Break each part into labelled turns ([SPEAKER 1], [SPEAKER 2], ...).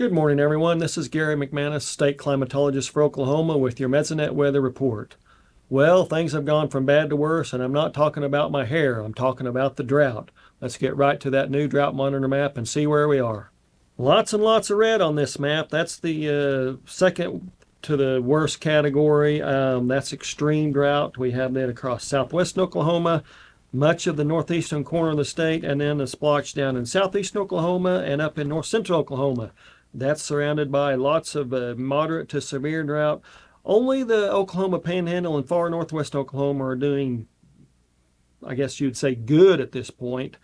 [SPEAKER 1] Good morning, everyone. This is Gary McManus, state climatologist for Oklahoma with your Mesonet weather report. Well, things have gone from bad to worse, and I'm not talking about my hair. I'm talking about the drought. Let's get right to that new drought monitor map and see where we are. Lots and lots of red on this map. That's the second to the worst category. That's extreme drought. We have that across southwestern Oklahoma, much of the northeastern corner of the state, and then a splotch down in southeastern Oklahoma and up in north central Oklahoma. That's surrounded by lots of moderate to severe drought. Only the Oklahoma Panhandle and far northwest Oklahoma are doing, I guess you'd say, good at this point.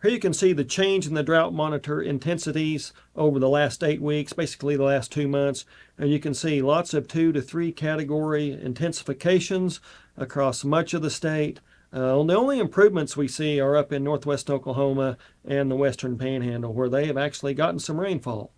[SPEAKER 1] Here you can see the change in the drought monitor intensities over the last 8 weeks, basically the last 2 months. And you can see lots of 2 to 3 category intensifications across much of the state. The only improvements we see are up in northwest Oklahoma and the western Panhandle, where they have actually gotten some rainfall.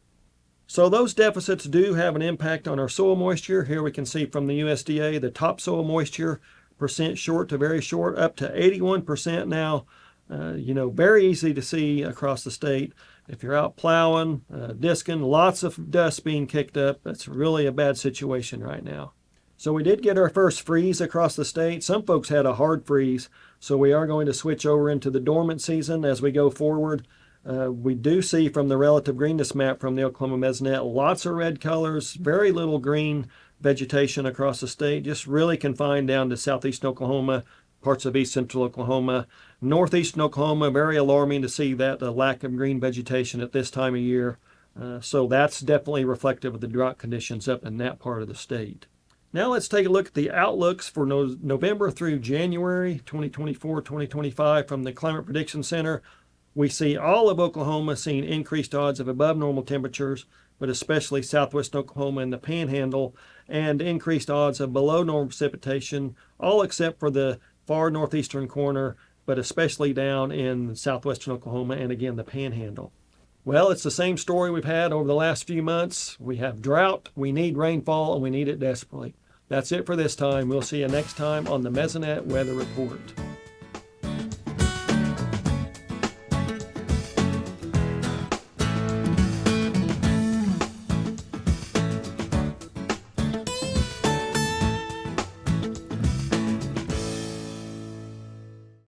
[SPEAKER 1] So those deficits do have an impact on our soil moisture. Here we can see from the USDA the topsoil moisture percent short to very short, up to 81% now. Very easy to see across the state. If you're out plowing, disking, lots of dust being kicked up. That's really a bad situation right now. So we did get our first freeze across the state. Some folks had a hard freeze, so we are going to switch over into the dormant season as we go forward. We do see from the relative greenness map from the Oklahoma Mesonet lots of red colors, very little green vegetation across the state, just really confined down to southeastern Oklahoma, parts of east central Oklahoma. Northeastern Oklahoma, very alarming to see that lack of green vegetation at this time of year. So that's definitely reflective of the drought conditions up in that part of the state. Now let's take a look at the outlooks for November through January 2024-2025 from the Climate Prediction Center. We see all of Oklahoma seeing increased odds of above normal temperatures, but especially southwest Oklahoma and the Panhandle, and increased odds of below normal precipitation, all except for the far northeastern corner, but especially down in southwestern Oklahoma and again the Panhandle. Well, it's the same story we've had over the last few months. We have drought, we need rainfall, and we need it desperately. That's it for this time. We'll see you next time on the Mesonet Weather Report.